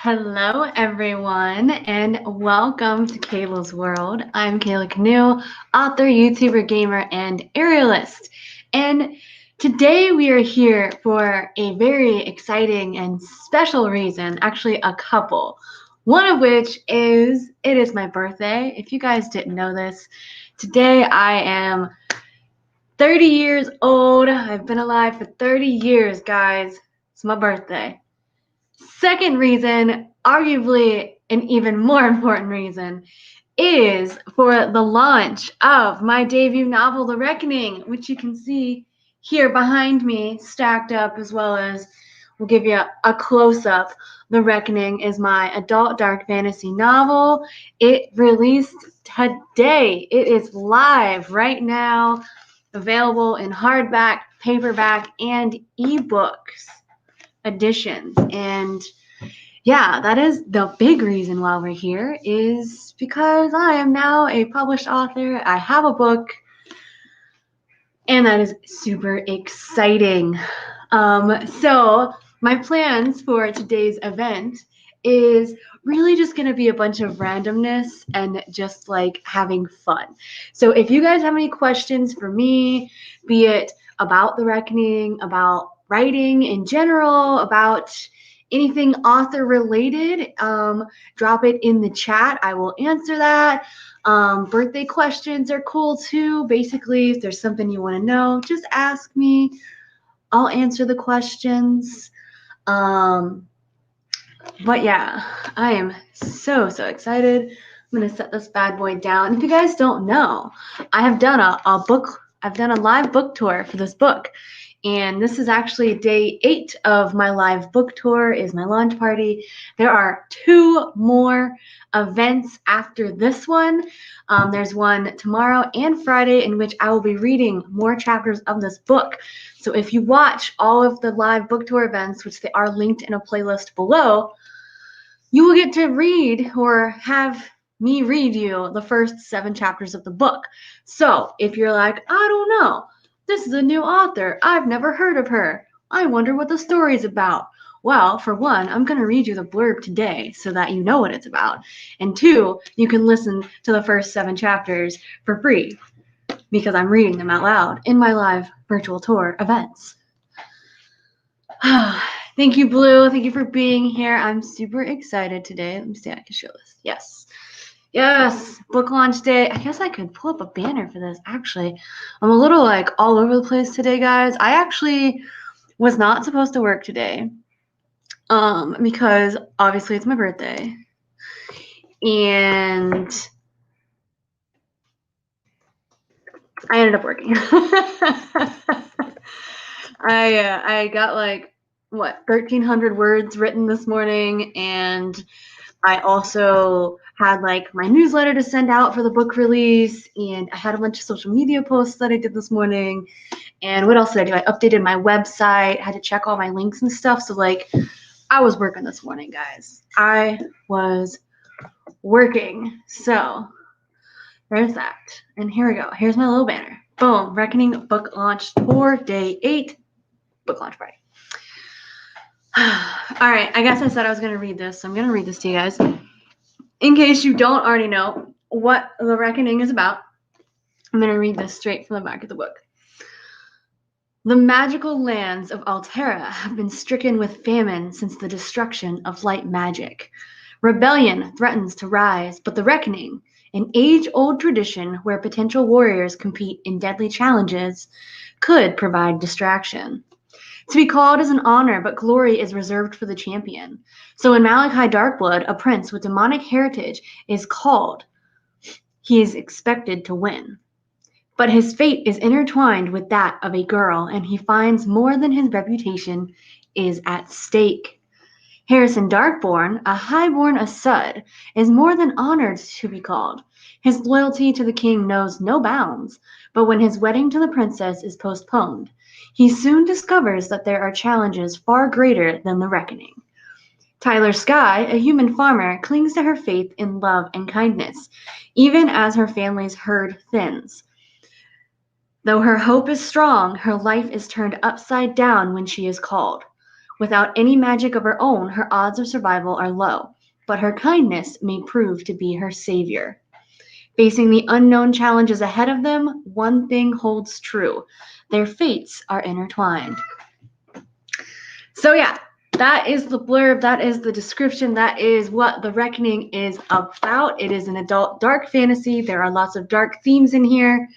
Hello, everyone, and welcome to Kayla's World. I'm Kayla Canoe, author, YouTuber, gamer, and aerialist. And today we are here for a very exciting and special reason, actually a couple. One of which is it is my birthday. If you guys didn't know this, today I am 30 years old. I've been alive for 30 years, guys. It's my birthday. Second reason, arguably an even more important reason, is for the launch of my debut novel, The Reckoning, which you can see here behind me stacked up, as well as we'll give you a close-up. The Reckoning is my adult dark fantasy novel. It released today. It is live right now, available in hardback, paperback, and ebooks editions. And yeah, that is the big reason why we're here, is because I am now a published author. I have a book, and that is super exciting. So my plans for today's event is really just going to be a bunch of randomness and just like having fun. So if you guys have any questions for me, be it about The Reckoning, about writing in general, about anything author related, drop it in the chat. I will answer that. Birthday questions are cool too. Basically, if there's something you want to know, just ask me. I'll answer the questions. But yeah, I am so excited. I'm gonna set this bad boy down. If you guys don't know, I have done I've done a live book tour for this book. And this is actually day 8 of my live book tour, is my launch party. There are 2 more events after this one. There's one tomorrow and Friday in which I will be reading more chapters of this book. So if you watch all of the live book tour events, which they are linked in a playlist below, you will get to read or have me read you the first 7 chapters of the book. So if you're like, I don't know, this is a new author, I've never heard of her, I wonder what the story's about. Well, for one, I'm going to read you the blurb today so that you know what it's about. And 2, you can listen to the first 7 chapters for free because I'm reading them out loud in my live virtual tour events. Thank you, Blue. Thank you for being here. I'm super excited today. Let me see if I can show this. Yes, book launch day. I guess I could pull up a banner for this, actually. I'm a little like all over the place today, guys. I actually was not supposed to work today because obviously it's my birthday. And I ended up working. I got like, 1,300 words written this morning, and I also had like my newsletter to send out for the book release, and I had a bunch of social media posts that I did this morning. And what else did I do? I updated my website, had to check all my links and stuff. So like, I was working this morning, guys. I was working. So there's that. And here we go. Here's my little banner. Boom. Reckoning book launch tour, day 8, book launch party. All right, I guess I said I was going to read this, so I'm going to read this to you guys. In case you don't already know what The Reckoning is about, I'm going to read this straight from the back of the book. The magical lands of Altera have been stricken with famine since the destruction of light magic. Rebellion threatens to rise, but The Reckoning, an age-old tradition where potential warriors compete in deadly challenges, could provide distraction. To be called is an honor, but glory is reserved for the champion. So in Malachi Darkblood, a prince with demonic heritage is called. He is expected to win. But his fate is intertwined with that of a girl, and he finds more than his reputation is at stake. Harrison Darkborn, a highborn Asud, is more than honored to be called. His loyalty to the king knows no bounds, but when his wedding to the princess is postponed, he soon discovers that there are challenges far greater than the reckoning. Tyler Sky, a human farmer, clings to her faith in love and kindness, even as her family's herd thins. Though her hope is strong, her life is turned upside down when she is called. Without any magic of her own, her odds of survival are low, but her kindness may prove to be her savior. Facing the unknown challenges ahead of them, one thing holds true: their fates are intertwined. So yeah, that is the blurb, that is the description, that is what The Reckoning is about. It is an adult dark fantasy. There are lots of dark themes in here,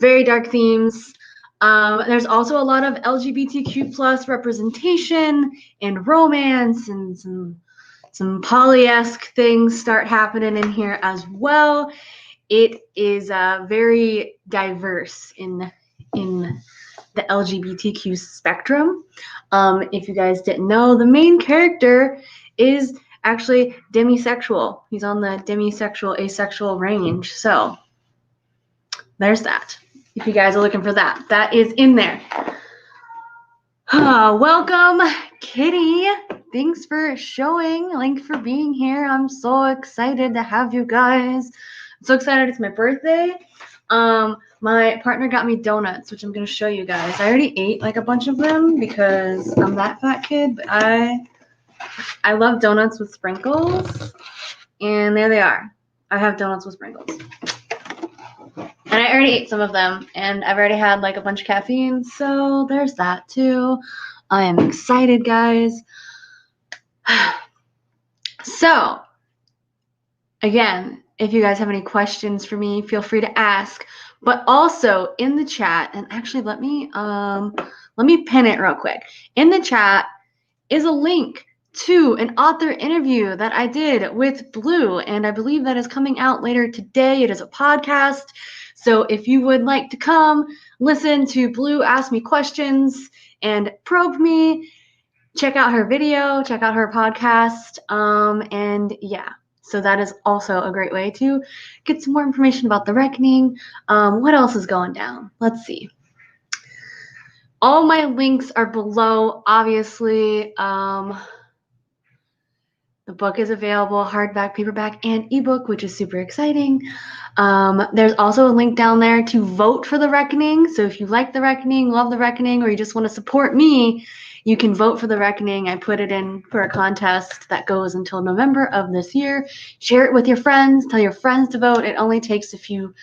very dark themes. There's also a lot of LGBTQ plus representation and romance, and some poly-esque things start happening in here as well. It is very diverse in the LGBTQ spectrum. If you guys didn't know, the main character is actually demisexual. He's on the demisexual, asexual range. So there's that. If you guys are looking for that, that is in there. Welcome, Kitty. Thanks for showing. Thanks for being here. I'm so excited to have you guys. I'm so excited. It's my birthday. My partner got me donuts, which I'm going to show you guys. I already ate like a bunch of them because I'm that fat kid, but I love donuts with sprinkles. And there they are. I have donuts with sprinkles. And I already ate some of them, and I've already had like a bunch of caffeine, so there's that too. I am excited, guys. So, again, if you guys have any questions for me, feel free to ask. But also in the chat, and actually let me pin it real quick. In the chat is a link to an author interview that I did with Blue, and I believe that is coming out later today. It is a podcast. So if you would like to come listen to Blue ask me questions and probe me, check out her video, check out her podcast, and yeah. So that is also a great way to get some more information about The Reckoning. What else is going down? Let's see. All my links are below, obviously. The book is available, hardback, paperback, and ebook, which is super exciting. There's also a link down there to vote for The Reckoning. So if you like The Reckoning, love The Reckoning, or you just want to support me, you can vote for The Reckoning. I put it in for a contest that goes until November of this year. Share it with your friends. Tell your friends to vote. It only takes a few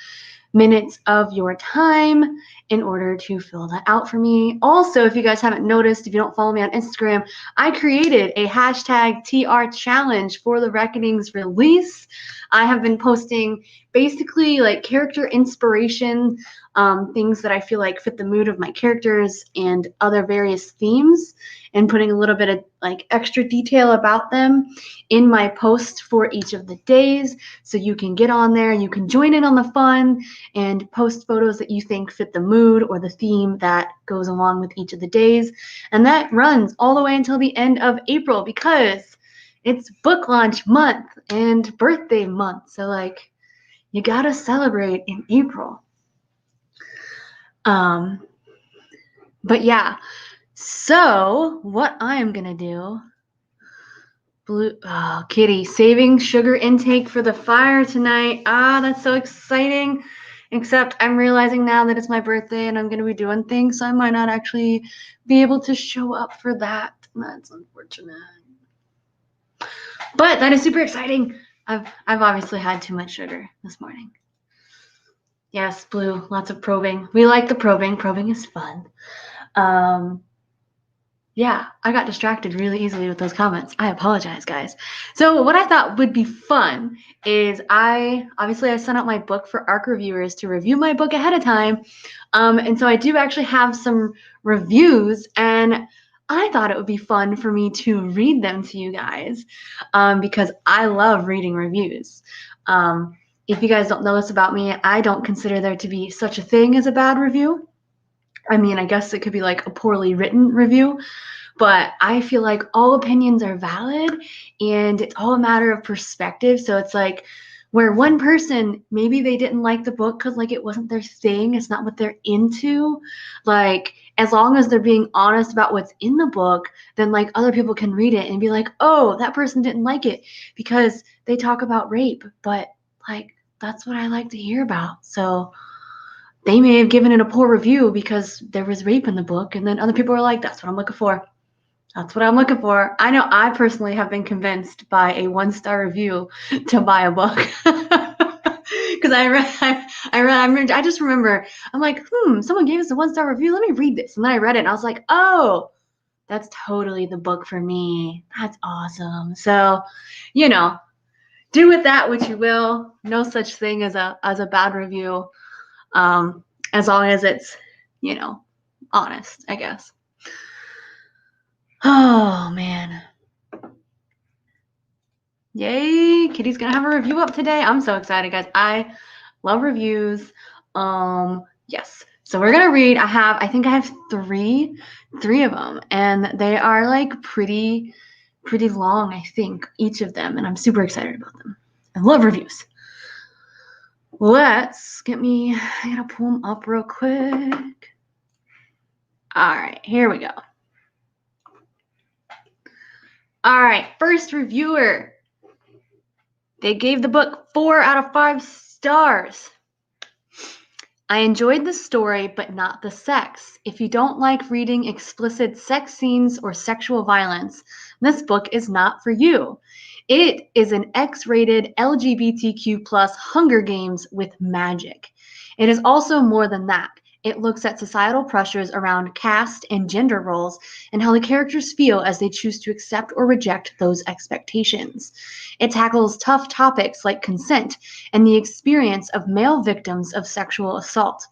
minutes of your time in order to fill that out for me. Also, if you guys haven't noticed, if you don't follow me on Instagram, I created a hashtag TR challenge for The Reckoning's release. I have been posting basically like character inspiration, things that I feel like fit the mood of my characters and other various themes, and putting a little bit of like extra detail about them in my post for each of the days. So you can get on there, you can join in on the fun and post photos that you think fit the mood or the theme that goes along with each of the days. And that runs all the way until the end of April because it's book launch month and birthday month. So like you gotta celebrate in April. But yeah, so what I am gonna do, Kitty, saving sugar intake for the fire tonight. That's so exciting. Except I'm realizing now that it's my birthday and I'm gonna be doing things, so I might not actually be able to show up for that. That's unfortunate. But that is super exciting. I've obviously had too much sugar this morning. Yes, Blue, lots of probing. We like the probing. Probing is fun. Yeah, I got distracted really easily with those comments. I apologize, guys. So what I thought would be fun is I sent out my book for ARC reviewers to review my book ahead of time. And so I do actually have some reviews, and I thought it would be fun for me to read them to you guys because I love reading reviews. If you guys don't know this about me, I don't consider there to be such a thing as a bad review. I mean, I guess it could be like a poorly written review, but I feel like all opinions are valid and it's all a matter of perspective. So it's like where one person, maybe they didn't like the book because like it wasn't their thing, it's not what they're into. Like as long as they're being honest about what's in the book, then like other people can read it and be like, oh, that person didn't like it because they talk about rape, but like that's what I like to hear about. So they may have given it a poor review because there was rape in the book, and then other people are like, that's what I'm looking for. That's what I'm looking for. I know I personally have been convinced by a 1-star review to buy a book. Because I just remember, I'm like, someone gave us a 1-star review. Let me read this. And then I read it and I was like, oh, that's totally the book for me. That's awesome. So, do with that what you will. No such thing as a bad review, as long as it's, honest, I guess. Oh, man. Yay, Kitty's gonna have a review up today. I'm so excited, guys. I love reviews. Yes. So we're gonna read. I think I have three of them, and they are like pretty long, I think, each of them, and I'm super excited about them. I love reviews. I gotta pull them up real quick. All right, here we go. All right, first reviewer. They gave the book 4 out of 5 stars. I enjoyed the story, but not the sex. If you don't like reading explicit sex scenes or sexual violence, this book is not for you. It is an X-rated LGBTQ+ Hunger Games with magic. It is also more than that. It looks at societal pressures around caste and gender roles and how the characters feel as they choose to accept or reject those expectations. It tackles tough topics like consent and the experience of male victims of sexual assault.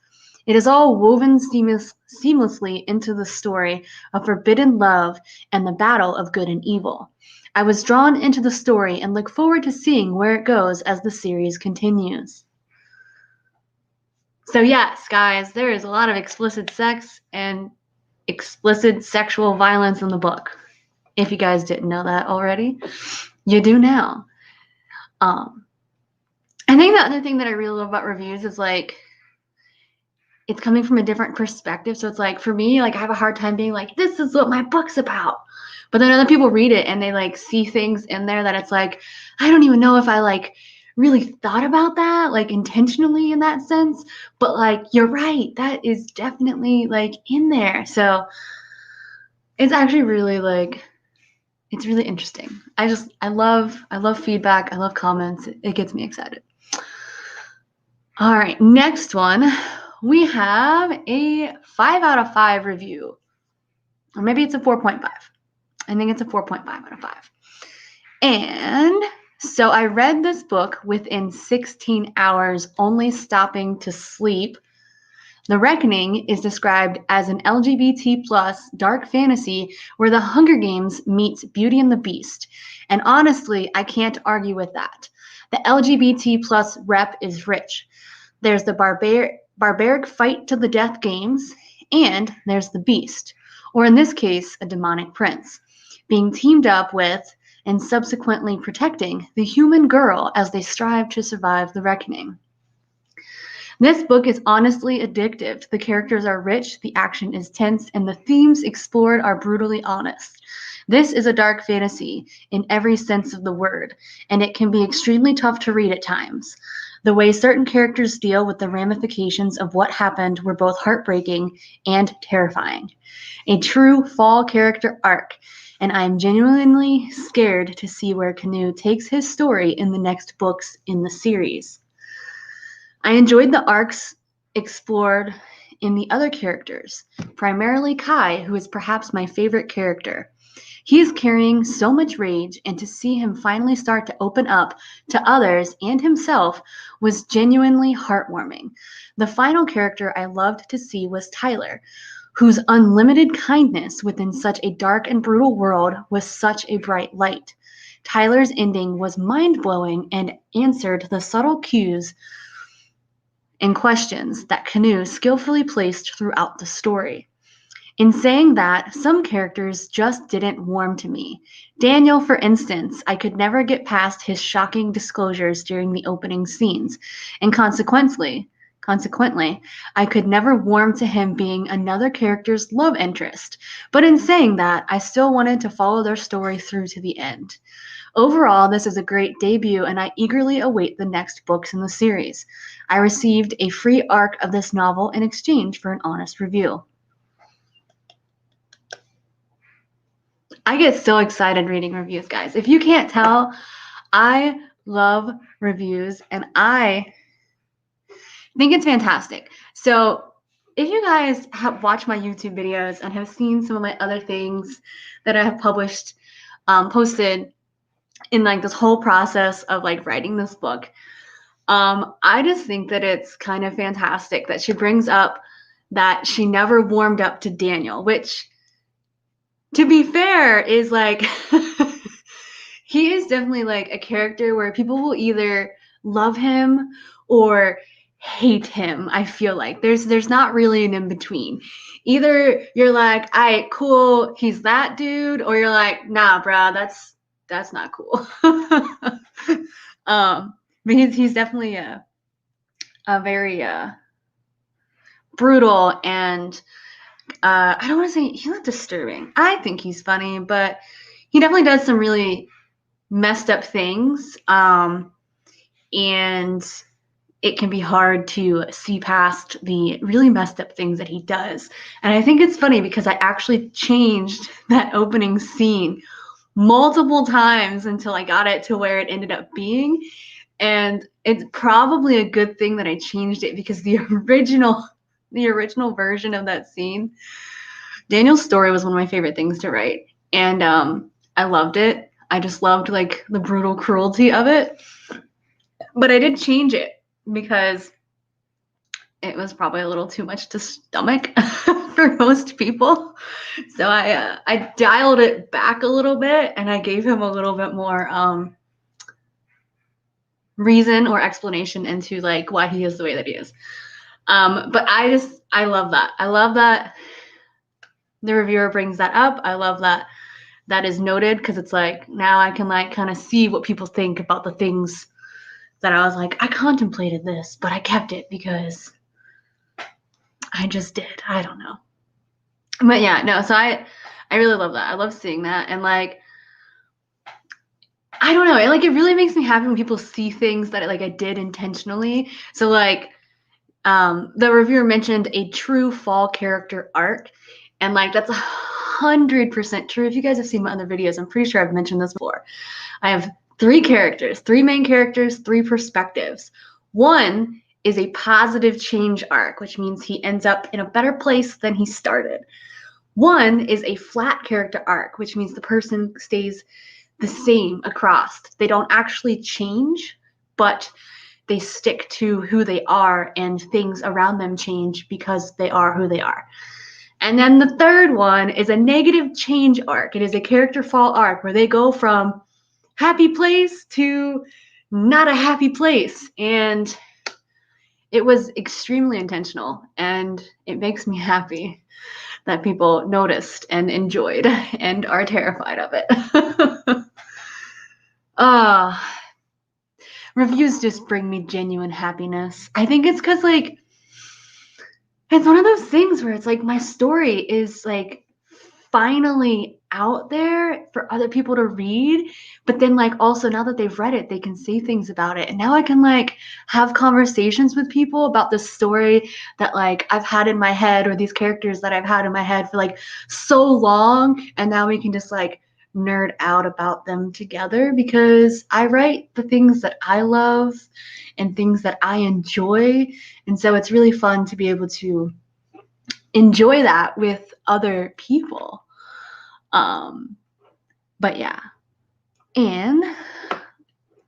It is all woven seamlessly into the story of forbidden love and the battle of good and evil. I was drawn into the story and look forward to seeing where it goes as the series continues. So yes, guys, there is a lot of explicit sex and explicit sexual violence in the book. If you guys didn't know that already, you do now. I think the other thing that I really love about reviews is like it's coming from a different perspective. So it's like for me, like I have a hard time being like, this is what my book's about. But then other people read it and they like see things in there that it's like, I don't even know if I like really thought about that like intentionally in that sense. But like you're right, that is definitely like in there. So it's actually really like it's really interesting. I love feedback. I love comments. It gets me excited. All right, next one. We have a 5 out of 5 review. Or maybe it's a 4.5. I think it's a 4.5 out of 5. And so I read this book within 16 hours, only stopping to sleep. The Reckoning is described as an LGBT+ dark fantasy where the Hunger Games meets Beauty and the Beast. And honestly, I can't argue with that. The LGBT+ rep is rich. There's the barbaric fight to the death games, and there's the beast, or in this case, a demonic prince, being teamed up with and subsequently protecting the human girl as they strive to survive the reckoning. This book is honestly addictive. The characters are rich, the action is tense, and the themes explored are brutally honest. This is a dark fantasy in every sense of the word, and it can be extremely tough to read at times. The way certain characters deal with the ramifications of what happened were both heartbreaking and terrifying. A true fall character arc, and I am genuinely scared to see where Canoe takes his story in the next books in the series. I enjoyed the arcs explored in the other characters, primarily Kai, who is perhaps my favorite character. He is carrying so much rage, and to see him finally start to open up to others and himself was genuinely heartwarming. The final character I loved to see was Tyler, whose unlimited kindness within such a dark and brutal world was such a bright light. Tyler's ending was mind-blowing and answered the subtle cues and questions that Canoe skillfully placed throughout the story. In saying that, some characters just didn't warm to me. Daniel, for instance, I could never get past his shocking disclosures during the opening scenes, and consequently, I could never warm to him being another character's love interest. But in saying that, I still wanted to follow their story through to the end. Overall, this is a great debut, and I eagerly await the next books in the series. I received a free arc of this novel in exchange for an honest review. I get so excited reading reviews, guys. If you can't tell, I love reviews and I think it's fantastic. So if you guys have watched my YouTube videos and have seen some of my other things that I have published, posted in like this whole process of like writing this book, I just think that it's kind of fantastic that she brings up that she never warmed up to Daniel, which, to be fair, is like he is definitely like a character where people will either love him or hate him. I feel like there's not really an in between. Either you're like, all right, cool, he's that dude, or you're like, nah, bruh, that's not cool. But he's definitely a very brutal and I don't want to say he's not disturbing. I think he's funny, but he definitely does some really messed up things. And it can be hard to see past the really messed up things that he does. And I think it's funny because I actually changed that opening scene multiple times until I got it to where it ended up being. And it's probably a good thing that I changed it because the original version of that scene, Daniel's story was one of my favorite things to write. And I loved it. I just loved like the brutal cruelty of it. But I did change it because it was probably a little too much to stomach for most people. So I dialed it back a little bit and I gave him a little bit more reason or explanation into like why he is the way that he is. But I love that. I love that the reviewer brings that up. I love that that is noted because it's like now I can like kind of see what people think about the things that I was like, I contemplated this, but I kept it because I just did. I don't know. But yeah, no, so I really love that. I love seeing that. And like, I don't know, it really makes me happy when people see things that like I did intentionally. So like the reviewer mentioned a true fall character arc. And like that's 100% true. If you guys have seen my other videos, I'm pretty sure I've mentioned this before. I have 3 characters, 3 main characters, 3 perspectives. One is a positive change arc, which means he ends up in a better place than he started. One is a flat character arc, which means the person stays the same across. They don't actually change, but they stick to who they are and things around them change because they are who they are. And then the third one is a negative change arc. It is a character fall arc where they go from happy place to not a happy place. And it was extremely intentional and it makes me happy that people noticed and enjoyed and are terrified of it. Reviews just bring me genuine happiness. I think it's because like it's one of those things where it's like my story is like finally out there for other people to read, but then like also now that they've read it, they can say things about it. And now I can like have conversations with people about this story that like I've had in my head or these characters that I've had in my head for like so long. And now we can just like nerd out about them together because I write the things that I love and things that I enjoy. And so it's really fun to be able to enjoy that with other people. But yeah. And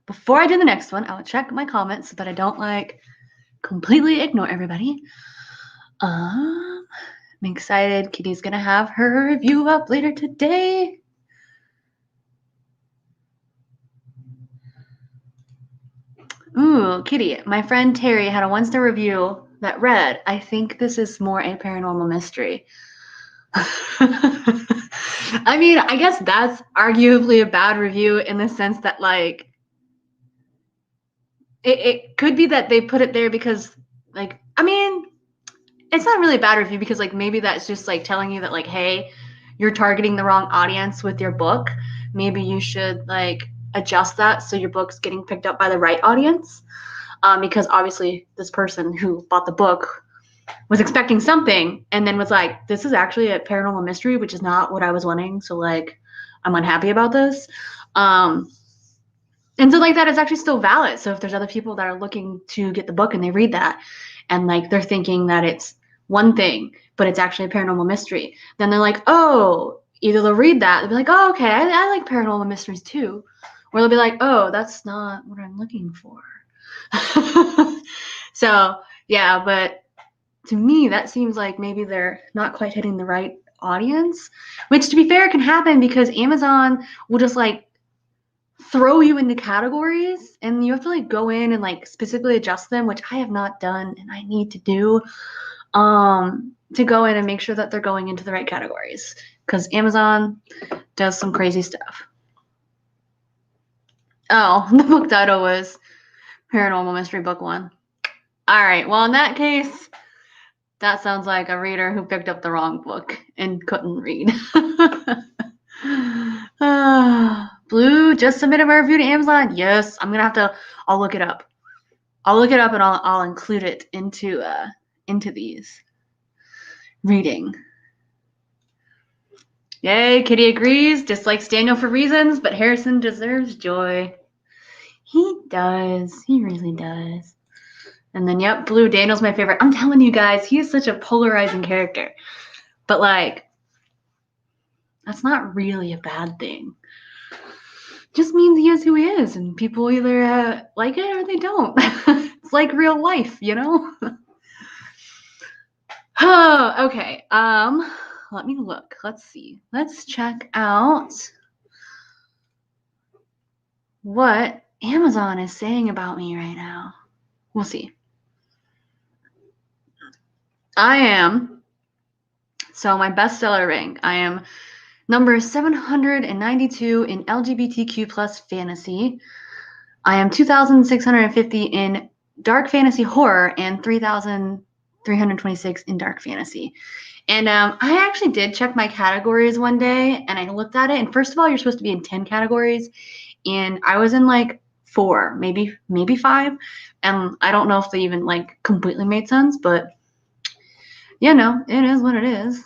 before I do the next one, I'll check my comments so that I don't like completely ignore everybody. I'm excited. Kitty's gonna have her review up later today. Ooh, Kitty, my friend Terry had a 1-star review that read, I think this is more a paranormal mystery. I mean, I guess that's arguably a bad review in the sense that like it could be that they put it there because like I mean it's not really a bad review because like maybe that's just like telling you that like hey, you're targeting the wrong audience with your book. Maybe you should like adjust that so your book's getting picked up by the right audience. Because obviously this person who bought the book was expecting something and then was like, this is actually a paranormal mystery, which is not what I was wanting. So like, I'm unhappy about this. And so like that is actually still valid. So if there's other people that are looking to get the book and they read that and like they're thinking that it's one thing, but it's actually a paranormal mystery, then they're like, oh, either they'll read that, they'll be like, oh, okay, I like paranormal mysteries too. Or they'll be like, oh, that's not what I'm looking for. So yeah, but to me, that seems like maybe they're not quite hitting the right audience, which to be fair can happen because Amazon will just like throw you into categories and you have to like go in and like specifically adjust them, which I have not done and I need to do, to go in and make sure that they're going into the right categories because Amazon does some crazy stuff. Oh, the book title was Paranormal Mystery Book 1. All right, well, in that case, that sounds like a reader who picked up the wrong book and couldn't read. Blue just submitted my review to Amazon. Yes, I'm gonna have to. I'll look it up. I'll look it up and I'll include it into these reading. Yay, Kitty agrees. Dislikes Daniel for reasons, but Harrison deserves joy. He does. He really does. And then, yep, Blue, Daniel's my favorite. I'm telling you guys, he is such a polarizing character. But, like, that's not really a bad thing. Just means he is who he is, and people either like it or they don't. It's like real life, you know? Oh, okay. Let me look. Let's see. Let's check out what Amazon is saying about me right now. We'll see. So my bestseller rank, I am number 792 in LGBTQ plus fantasy. I am 2,650 in dark fantasy horror and 3,326 in dark fantasy. And I actually did check my categories one day and I looked at it. And first of all, you're supposed to be in 10 categories. And I was in like 4, maybe 5. And I don't know if they even like completely made sense, but you know, it is what it is.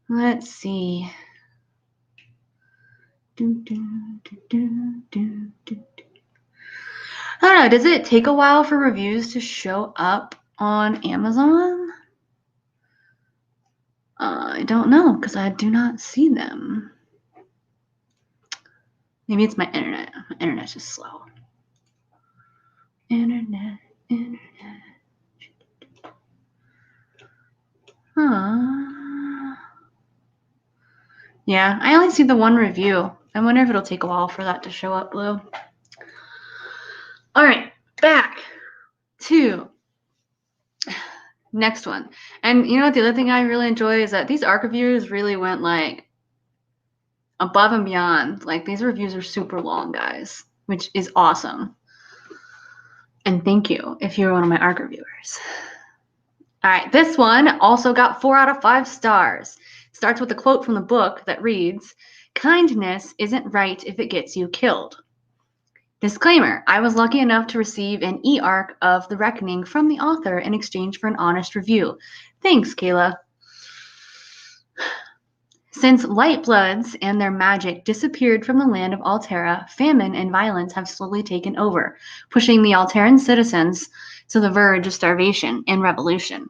Let's see. I don't know. Does it take a while for reviews to show up on Amazon? I don't know because I do not see them. Maybe it's my internet. My internet's just slow. Internet. Yeah, I only see the one review. I wonder if it'll take a while for that to show up, Blue. All right, back to next one. And you know what? The other thing I really enjoy is that these ARC reviews really went like above and beyond. Like these reviews are super long, guys, which is awesome. And thank you if you're one of my ARC reviewers. All right, this one also got 4 out of 5 stars. Starts with a quote from the book that reads, "Kindness isn't right if it gets you killed." Disclaimer, I was lucky enough to receive an e-arc of The Reckoning from the author in exchange for an honest review. Thanks, Kayla. Since Lightbloods and their magic disappeared from the land of Altera, famine and violence have slowly taken over, pushing the Alteran citizens to the verge of starvation and revolution.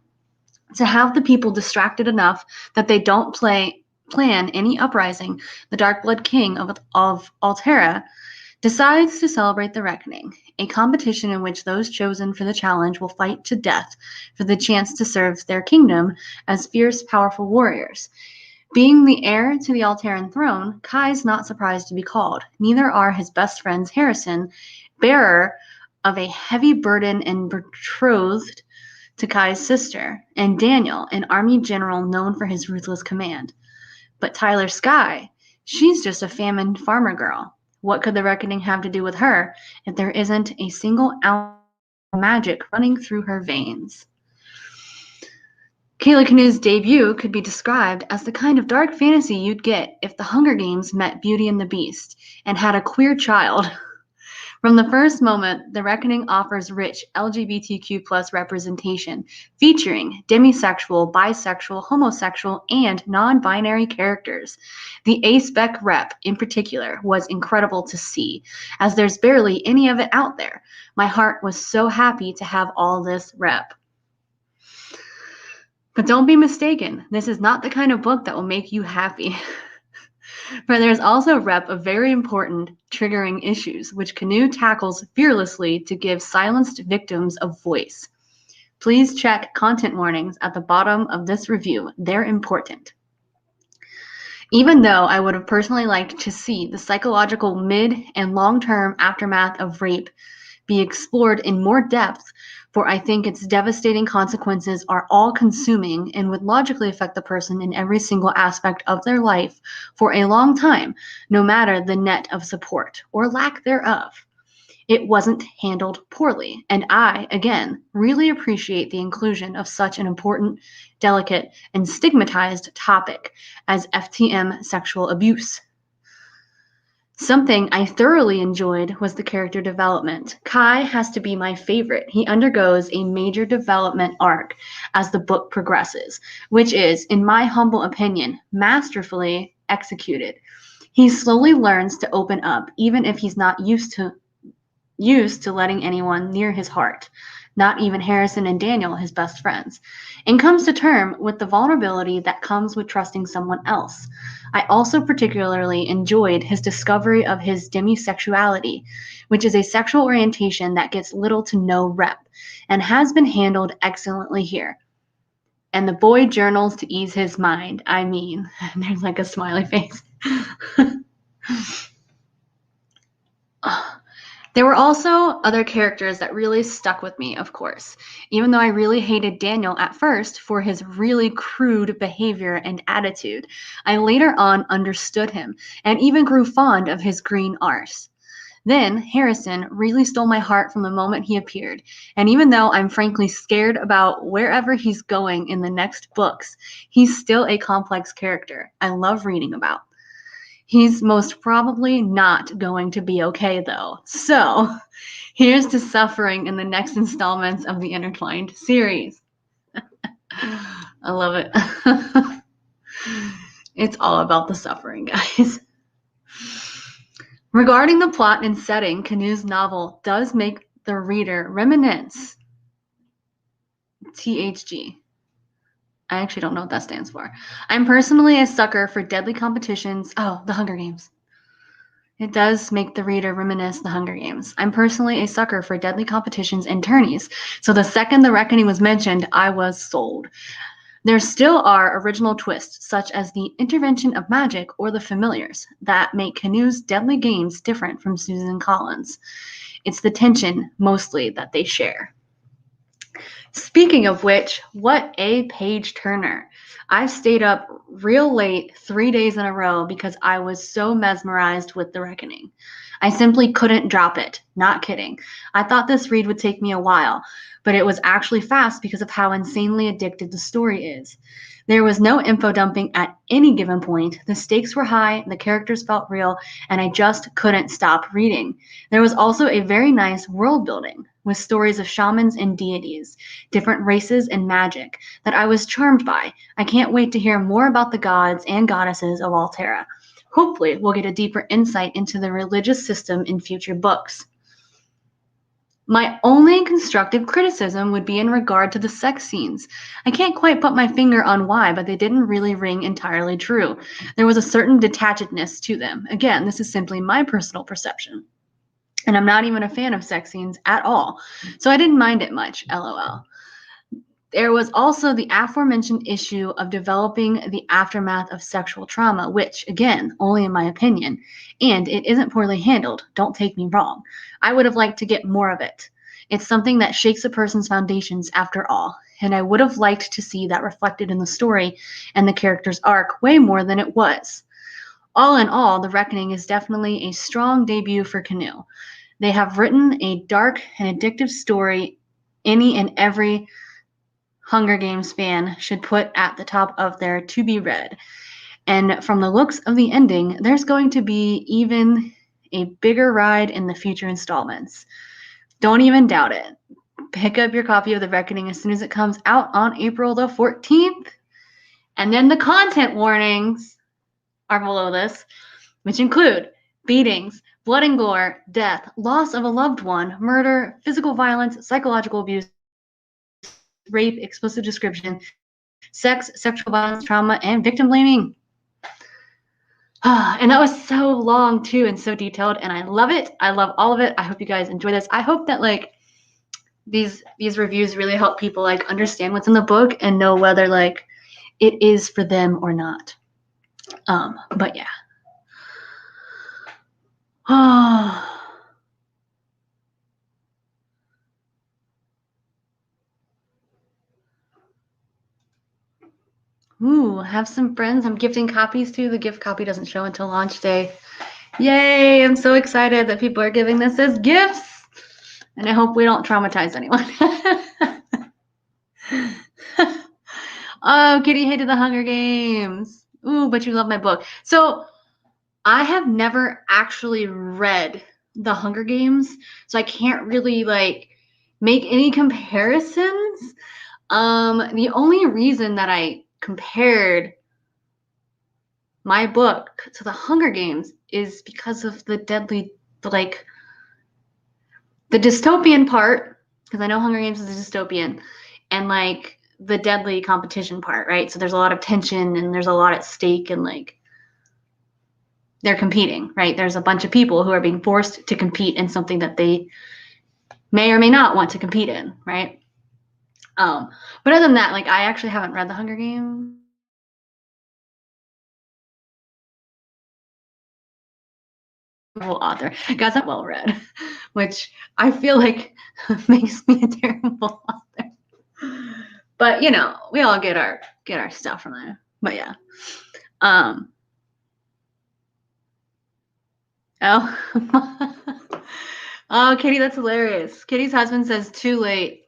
To have the people distracted enough that they don't plan any uprising, the Darkblood King of Altera decides to celebrate the Reckoning, a competition in which those chosen for the challenge will fight to death for the chance to serve their kingdom as fierce, powerful warriors. Being the heir to the Alteran throne, Kai's not surprised to be called. Neither are his best friends Harrison, bearer of a heavy burden and betrothed to Kai's sister, and Daniel, an army general known for his ruthless command. But Tyler Skye, she's just a famished farmer girl. What could the Reckoning have to do with her if there isn't a single ounce of magic running through her veins? Kayla Canoe's debut could be described as the kind of dark fantasy you'd get if the Hunger Games met Beauty and the Beast and had a queer child. From the first moment, The Reckoning offers rich LGBTQ plus representation, featuring demisexual, bisexual, homosexual, and non-binary characters. The A-Spec rep, in particular, was incredible to see, as there's barely any of it out there. My heart was so happy to have all this rep. But don't be mistaken, this is not the kind of book that will make you happy. For there's also rep of very important, triggering issues, which Canoe tackles fearlessly to give silenced victims a voice. Please check content warnings at the bottom of this review. They're important. Even though I would have personally liked to see the psychological mid and long-term aftermath of rape be explored in more depth, for I think its devastating consequences are all-consuming and would logically affect the person in every single aspect of their life for a long time, no matter the net of support, or lack thereof. It wasn't handled poorly, and I, again, really appreciate the inclusion of such an important, delicate, and stigmatized topic as FTM sexual abuse. Something I thoroughly enjoyed was the character development. Kai has to be my favorite. He undergoes a major development arc as the book progresses, which is, in my humble opinion, masterfully executed. He slowly learns to open up, even if he's not used to letting anyone near his heart, not even Harrison and Daniel, his best friends, and comes to terms with the vulnerability that comes with trusting someone else. I also particularly enjoyed his discovery of his demisexuality, which is a sexual orientation that gets little to no rep, and has been handled excellently here. And the boy journals to ease his mind. I mean, there's like a smiley face. There were also other characters that really stuck with me, of course, even though I really hated Daniel at first for his really crude behavior and attitude. I later on understood him and even grew fond of his green arse. Then Harrison really stole my heart from the moment he appeared, and even though I'm frankly scared about wherever he's going in the next books, he's still a complex character I love reading about. He's most probably not going to be okay, though. So, here's to suffering in the next installments of the Intertwined series. I love it. It's all about the suffering, guys. Regarding the plot and setting, Canoe's novel does make the reader reminisce. THG. I actually don't know what that stands for. I'm personally a sucker for deadly competitions. Oh, the Hunger Games. It does make the reader reminisce the Hunger Games. I'm personally a sucker for deadly competitions and tourneys, so the second The Reckoning was mentioned, I was sold. There still are original twists, such as the intervention of magic or the familiars, that make Canoe's deadly games different from Susan Collins. It's the tension, mostly, that they share. Speaking of which, what a page turner. I've stayed up real late 3 days in a row because I was so mesmerized with The Reckoning. I simply couldn't drop it. Not kidding. I thought this read would take me a while, but it was actually fast because of how insanely addictive the story is. There was no info dumping at any given point. The stakes were high, the characters felt real, and I just couldn't stop reading. There was also a very nice world building, with stories of shamans and deities, different races and magic, that I was charmed by. I can't wait to hear more about the gods and goddesses of Altera. Hopefully, we'll get a deeper insight into the religious system in future books. My only constructive criticism would be in regard to the sex scenes. I can't quite put my finger on why, but they didn't really ring entirely true. There was a certain detachedness to them. Again, this is simply my personal perception. And I'm not even a fan of sex scenes at all, so I didn't mind it much, lol. There was also the aforementioned issue of developing the aftermath of sexual trauma, which, again, only in my opinion, and it isn't poorly handled, don't take me wrong. I would have liked to get more of it. It's something that shakes a person's foundations after all, and I would have liked to see that reflected in the story and the character's arc way more than it was. All in all, The Reckoning is definitely a strong debut for Canoe. They have written a dark and addictive story any and every Hunger Games fan should put at the top of their to-be read. And from the looks of the ending, there's going to be even a bigger ride in the future installments. Don't even doubt it. Pick up your copy of The Reckoning as soon as it comes out on April the 14th. And then the content warnings are below this, which include beatings, blood and gore, death, loss of a loved one, murder, physical violence, psychological abuse, rape, explicit description, sex, sexual violence, trauma, and victim blaming. And that was so long too and so detailed, and I love it. I love all of it. I hope you guys enjoy this. I hope that like these reviews really help people like understand what's in the book and know whether like it is for them or not. But yeah. Ooh, have some friends I'm gifting copies to. The gift copy doesn't show until launch day. Yay, I'm so excited that people are giving this as gifts. And I hope we don't traumatize anyone. Oh, Kitty hated the Hunger Games. Ooh, but you love my book. So I have never actually read the Hunger Games, so I can't really like make any comparisons. The only reason that I compared my book to the Hunger Games is because of the like the dystopian part, because I know Hunger Games is a dystopian, and like the deadly competition part, right? So there's a lot of tension and there's a lot at stake, and like they're competing, right? There's a bunch of people who are being forced to compete in something that they may or may not want to compete in, right? But other than that, like I actually haven't read the Hunger Games. Author, guys, I'm well read, which I feel like makes me a terrible author. But you know, we all get our stuff from there. But yeah. Oh. Oh, Kitty, that's hilarious. Kitty's husband says too late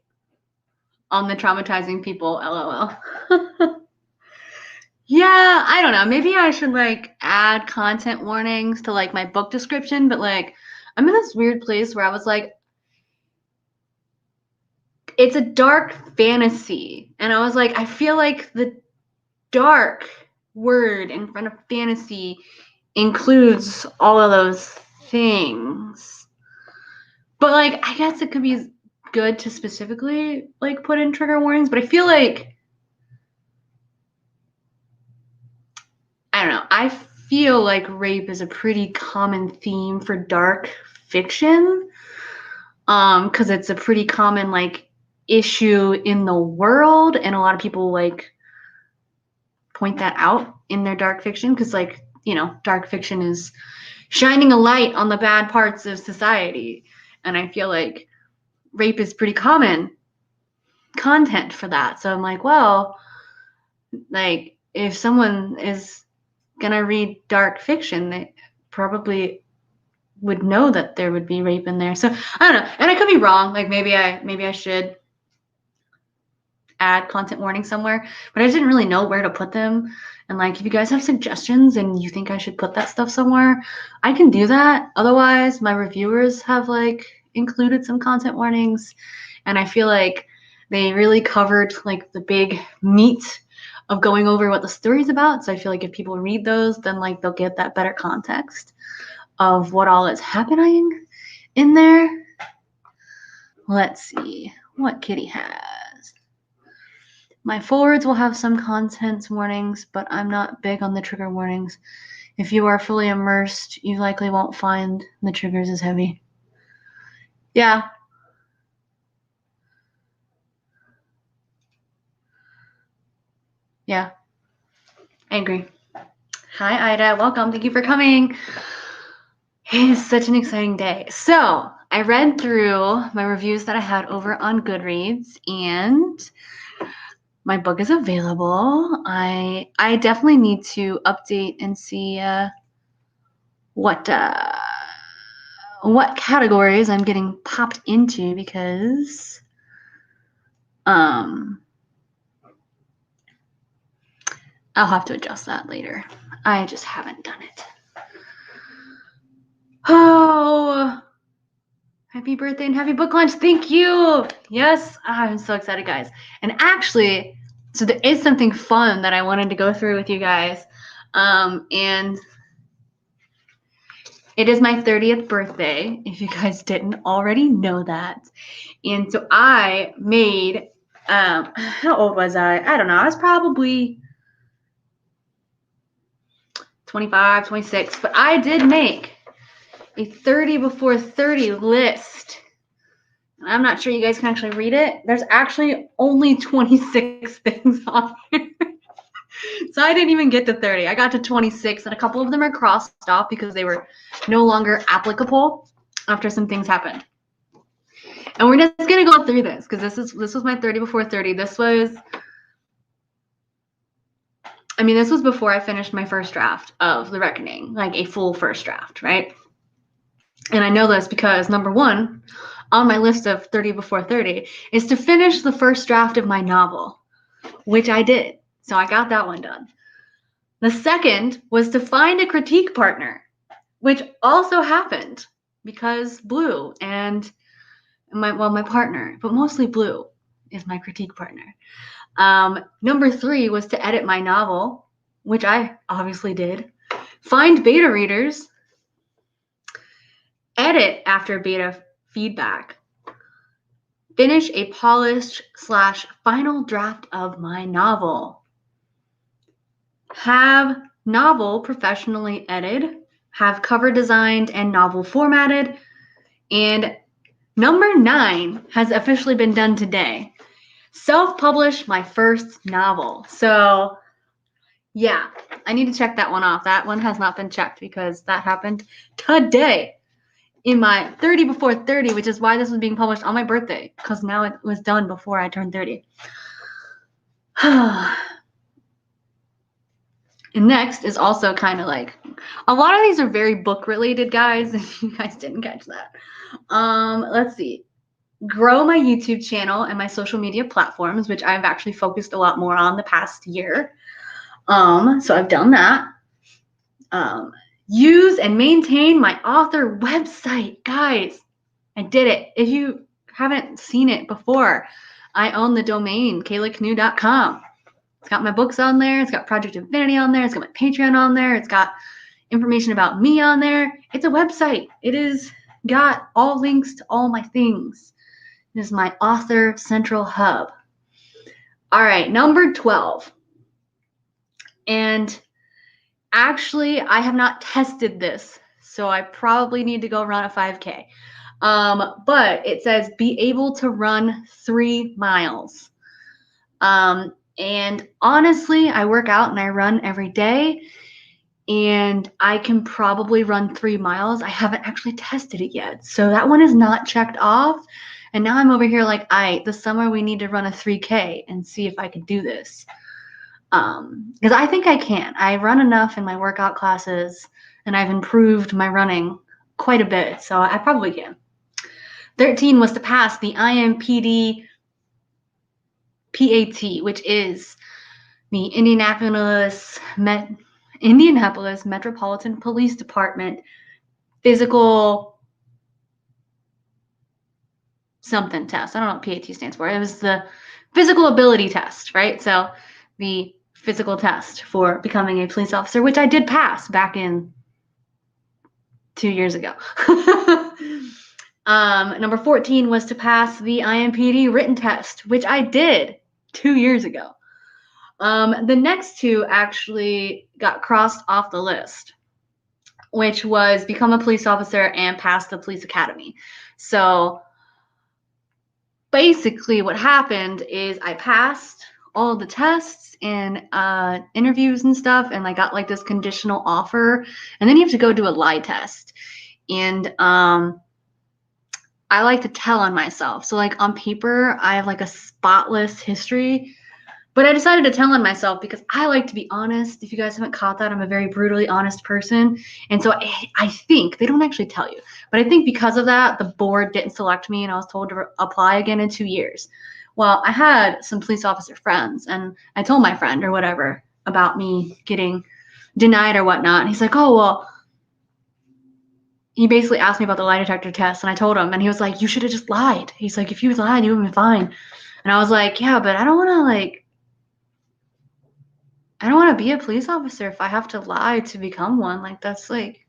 on the traumatizing people, LOL. Yeah, I don't know. Maybe I should like add content warnings to like my book description, but like I'm in this weird place where I was like, it's a dark fantasy. And I was like, I feel like the dark word in front of fantasy includes all of those things. But like I guess it could be good to specifically like put in trigger warnings, but I feel like I don't know. I feel like rape is a pretty common theme for dark fiction. Because it's a pretty common like issue in the world, and a lot of people like point that out in their dark fiction because like, you know, dark fiction is shining a light on the bad parts of society. And I feel like rape is pretty common content for that. So I'm like, well, like if someone is gonna read dark fiction, they probably would know that there would be rape in there. So I don't know, and I could be wrong. Like maybe I should add content warning somewhere, but I didn't really know where to put them. And like, if you guys have suggestions and you think I should put that stuff somewhere, I can do that. Otherwise, my reviewers have like included some content warnings, and I feel like they really covered like the big meat of going over what the story's about. So I feel like if people read those, then like they'll get that better context of what all is happening in there. Let's see what Kitty has. My forwards will have some contents warnings, but I'm not big on the trigger warnings. If you are fully immersed, you likely won't find the triggers as heavy. Yeah. Yeah. I agree. Hi, Ida. Welcome. Thank you for coming. It is such an exciting day. So I read through my reviews that I had over on Goodreads, and my book is available. I definitely need to update and see what categories I'm getting popped into, because I'll have to adjust that later. I just haven't done it. Happy birthday and happy book launch. Thank you. Yes, I'm so excited, guys. And actually, so there is something fun that I wanted to go through with you guys. And it is my 30th birthday, if you guys didn't already know that. And so I made, how old was I? I don't know. I was probably 25, 26, but I did make a 30 before 30 list. I'm not sure you guys can actually read it. There's actually only 26 things on here. So I didn't even get to 30. I got to 26, and a couple of them are crossed off because they were no longer applicable after some things happened. And we're just gonna go through this because this was my 30 before 30. This was before I finished my first draft of The Reckoning, like a full first draft, right? And I know this because number one on my list of 30 before 30 is to finish the first draft of my novel, which I did. So I got that one done. The second was to find a critique partner, which also happened because Blue and my partner, but mostly Blue is my critique partner. Number 3 was to edit my novel, which I obviously did. Find beta readers, edit after beta feedback, finish a polished / final draft of my novel, have novel professionally edited, have cover designed and novel formatted, and number 9 has officially been done today. Self-publish my first novel. So yeah, I need to check that one off. That one has not been checked because that happened today in my 30 before 30, which is why this was being published on my birthday, because now it was done before I turned 30. And next is also kind of like, a lot of these are very book related, guys, if you guys didn't catch that. Let's see. Grow my YouTube channel and my social media platforms, which I've actually focused a lot more on the past year. So I've done that. Use and maintain my author website. Guys, I did it. If you haven't seen it before, I own the domain, kaylacanoe.com. It's got my books on there. It's got Project Infinity on there. It's got my Patreon on there. It's got information about me on there. It's a website. It is got all links to all my things. It is my author central hub. All right, number 12. And actually, I have not tested this, so I probably need to go run a 5K. But it says be able to run 3 miles. And honestly, I work out and I run every day, and I can probably run 3 miles. I haven't actually tested it yet. So that one is not checked off. And now I'm over here like, this summer we need to run a 3K and see if I can do this. Because I think I can. I run enough in my workout classes, and I've improved my running quite a bit. So I probably can. 13 was to pass the IMPD PAT, which is the Indianapolis Metropolitan Police Department physical something test. I don't know what PAT stands for. It was the physical ability test, right? So the physical test for becoming a police officer, which I did pass back in 2 years ago. Number 14 was to pass the IMPD written test, which I did 2 years ago. The next 2 actually got crossed off the list, which was become a police officer and pass the police academy. So basically what happened is I passed all of the tests and interviews and stuff, and I got like this conditional offer, and then you have to go do a lie test. And I like to tell on myself. So like on paper, I have like a spotless history, but I decided to tell on myself because I like to be honest. If you guys haven't caught that, I'm a very brutally honest person. And so I think, they don't actually tell you, but I think because of that, the board didn't select me and I was told to apply again in 2 years. Well, I had some police officer friends, and I told my friend or whatever about me getting denied or whatnot. And he's like, oh, well, he basically asked me about the lie detector test, and I told him, and he was like, you should have just lied. He's like, if you lied, you would have been fine. And I was like, yeah, but I don't want to be a police officer if I have to lie to become one. Like, that's like,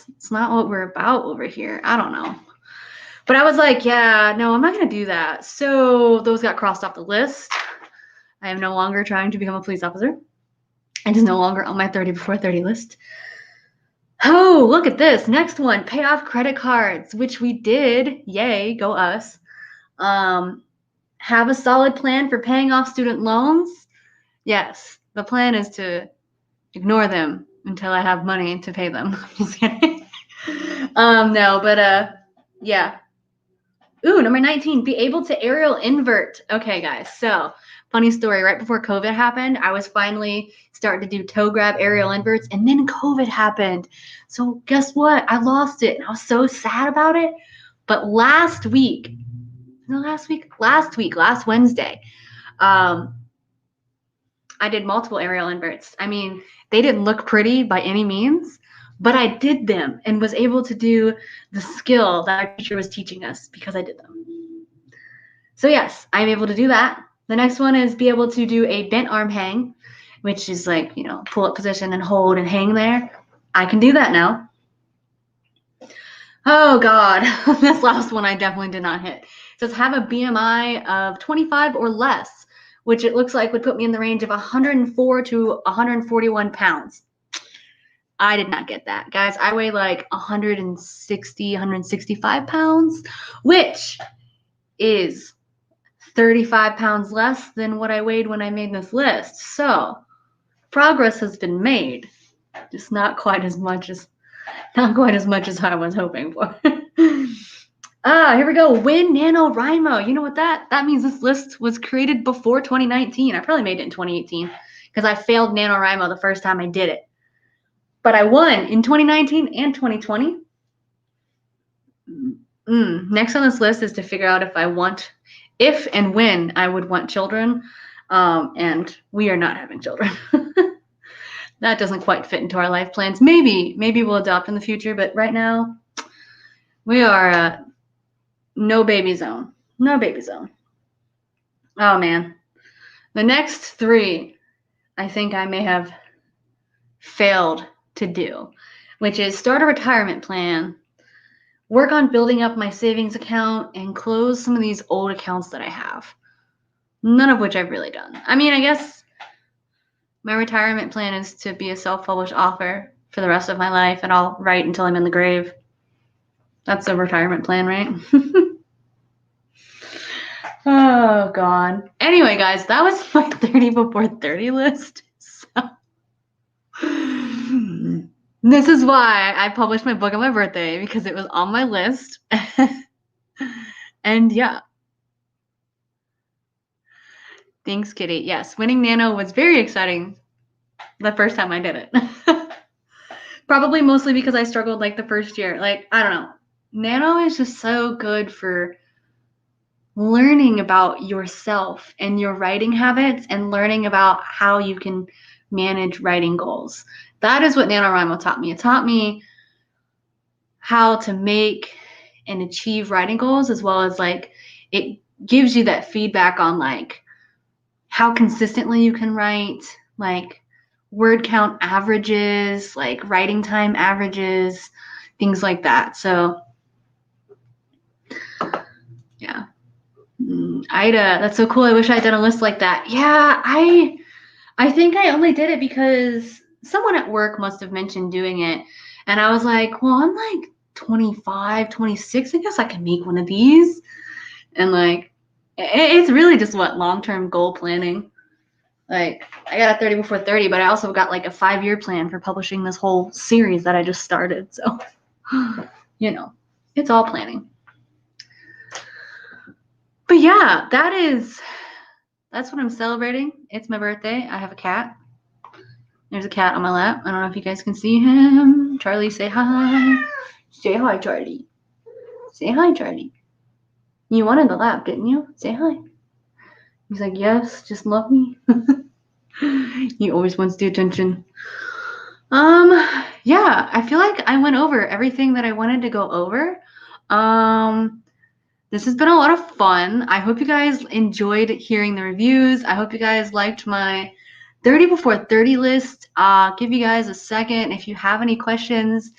it's not what we're about over here. I don't know. But I was like, yeah, no, I'm not going to do that. So those got crossed off the list. I am no longer trying to become a police officer. It is no longer on my 30 before 30 list. Oh, look at this. Next one, pay off credit cards, which we did. Yay, go us. Have a solid plan for paying off student loans. Yes, the plan is to ignore them until I have money to pay them. Just kidding. No, but yeah. Ooh, number 19, be able to aerial invert. Okay, guys, so funny story. Right before COVID happened, I was finally starting to do toe grab aerial inverts, and then COVID happened. So guess what? I lost it, and I was so sad about it. But last Wednesday, I did multiple aerial inverts. I mean, they didn't look pretty by any means, but I did them and was able to do the skill that our teacher was teaching us because I did them. So yes, I'm able to do that. The next one is be able to do a bent arm hang, which is like, pull up position and hold and hang there. I can do that now. Oh God, this last one I definitely did not hit. It says have a BMI of 25 or less, which it looks like would put me in the range of 104 to 141 pounds. I did not get that. Guys, I weigh like 160, 165 pounds, which is 35 pounds less than what I weighed when I made this list. So progress has been made, just not quite as much as I was hoping for. Here we go. Win NaNoWriMo. You know what that means? This list was created before 2019. I probably made it in 2018 because I failed NaNoWriMo the first time I did it. But I won in 2019 and 2020. Next on this list is to figure out if and when I would want children. And we are not having children. That doesn't quite fit into our life plans. Maybe we'll adopt in the future, but right now we are no baby zone. No baby zone. Oh man. The next three, I think I may have failed to do, which is start a retirement plan, work on building up my savings account, and close some of these old accounts that I have. None of which I've really done. I mean, I guess my retirement plan is to be a self-published author for the rest of my life, and I'll write until I'm in the grave. That's a retirement plan, right? Oh, God. Anyway, guys, that was my 30 before 30 list. So this is why I published my book on my birthday, because it was on my list. And yeah. Thanks, Kitty. Yes, winning Nano was very exciting the first time I did it. Probably mostly because I struggled like the first year. Like, I don't know. Nano is just so good for learning about yourself and your writing habits and learning about how you can manage writing goals. That is what NaNoWriMo taught me. It taught me how to make and achieve writing goals, as well as like it gives you that feedback on like how consistently you can write, like word count averages, like writing time averages, things like that. So yeah. Ida, that's so cool. I wish I had done a list like that. Yeah, I think I only did it because someone at work must have mentioned doing it. And I was like, well, I'm like 25, 26. I guess I can make one of these. And like, it's really just long-term goal planning. Like, I got a 30 before 30, but I also got like a 5-year plan for publishing this whole series that I just started. So, it's all planning. But yeah, that's what I'm celebrating. It's my birthday. I have a cat. There's a cat on my lap. I don't know if you guys can see him. Charlie, say hi. Say hi, Charlie. Say hi, Charlie. You wanted the lap, didn't you? Say hi. He's like, yes, just love me. He always wants the attention. Yeah, I feel like I went over everything that I wanted to go over. This has been a lot of fun. I hope you guys enjoyed hearing the reviews. I hope you guys liked my 30 before 30 list. Give you guys a second if you have any questions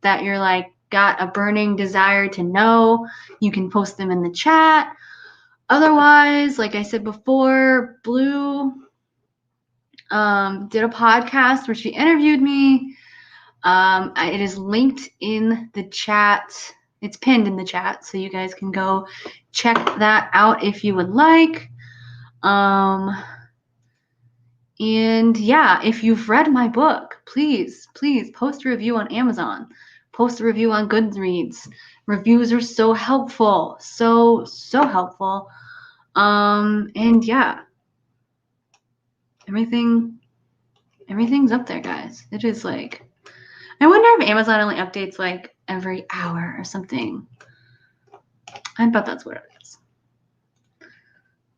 that you're like got a burning desire to know, you can post them in the chat. Otherwise, like I said before, Blue did a podcast where she interviewed me. It is linked in the chat. It's pinned in the chat, so you guys can go check that out if you would like. And yeah, if you've read my book, please post a review on Amazon. Post a review on Goodreads. Reviews are so helpful. So helpful. And yeah. Everything's up there, guys. It is like, I wonder if Amazon only updates like every hour or something. I bet that's what it is.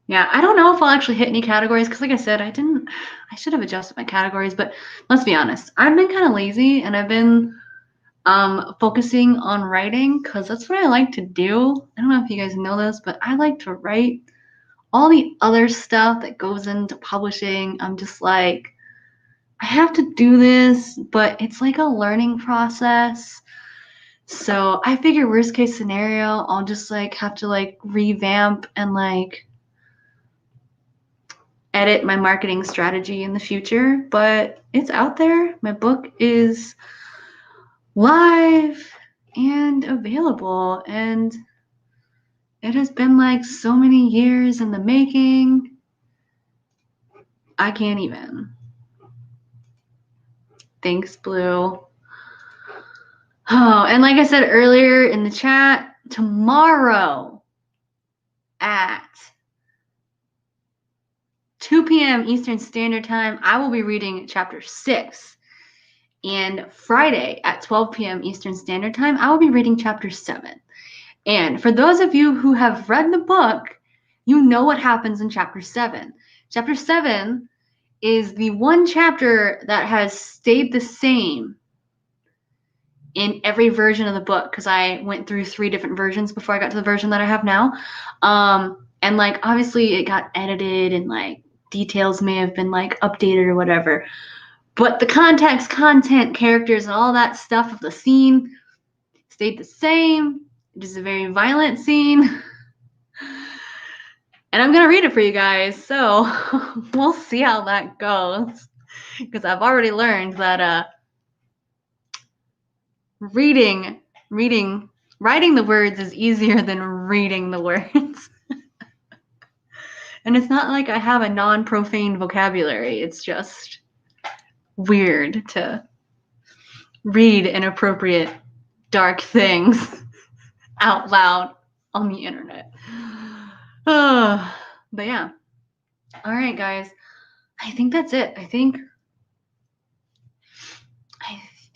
Yeah, I don't know if I'll actually hit any categories because like I said, I should have adjusted my categories, but let's be honest, I've been kind of lazy and I've been focusing on writing because that's what I like to do. I don't know if you guys know this, but I like to write. All the other stuff that goes into publishing, I'm just like, I have to do this, but it's like a learning process. So I figure worst case scenario, I'll just like have to like revamp and like edit my marketing strategy in the future, but it's out there. My book is live and available, and it has been like so many years in the making. I can't even. Thanks, Blue. Oh, and like I said earlier in the chat, tomorrow at 2 p.m. Eastern Standard Time, I will be reading chapter 6. And Friday at 12 p.m. Eastern Standard Time, I will be reading chapter 7. And for those of you who have read the book, you know what happens in chapter 7. Chapter 7 is the one chapter that has stayed the same in every version of the book, because I went through 3 different versions before I got to the version that I have now. And like obviously it got edited and like details may have been like updated or whatever, but the context, content, characters, and all that stuff of the scene stayed the same. It is a very violent scene. And I'm gonna read it for you guys, so we'll see how that goes, because I've already learned that writing the words is easier than reading the words. And it's not like I have a non-profane vocabulary. It's just weird to read inappropriate, dark things out loud on the internet. But yeah. All right, guys. I think that's it. I think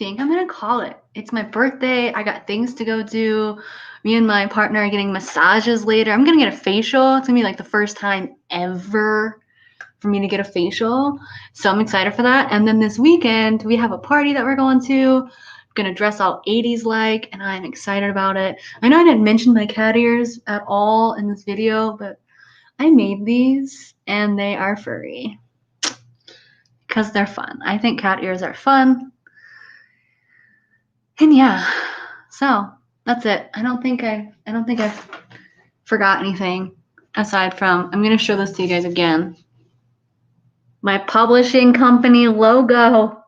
I'm going to call it. It's my birthday. I got things to go do. Me and my partner are getting massages later. I'm going to get a facial. It's going to be like the first time ever for me to get a facial. So I'm excited for that. And then this weekend, we have a party that we're going to. I'm going to dress all 80s like, and I'm excited about it. I know I didn't mention my cat ears at all in this video, but I made these and they are furry because they're fun. I think cat ears are fun. And yeah, so that's it. I don't think I've forgot anything aside from, I'm going to show this to you guys again. My publishing company logo.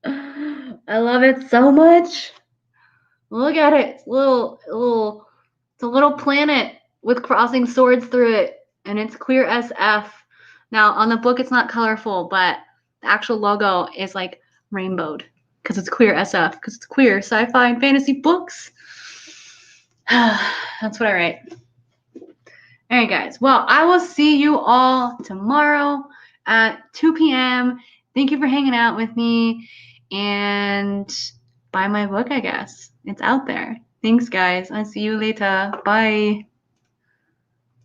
I love it so much. Look at it. It's a little planet with crossing swords through it, and it's queer SF. Now, on the book, it's not colorful, but the actual logo is like rainbowed because it's queer SF, because it's queer sci-fi and fantasy books. That's what I write. All right, guys. Well, I will see you all tomorrow at 2 p.m. Thank you for hanging out with me, and buy my book, I guess. It's out there. Thanks, guys. I'll see you later. Bye.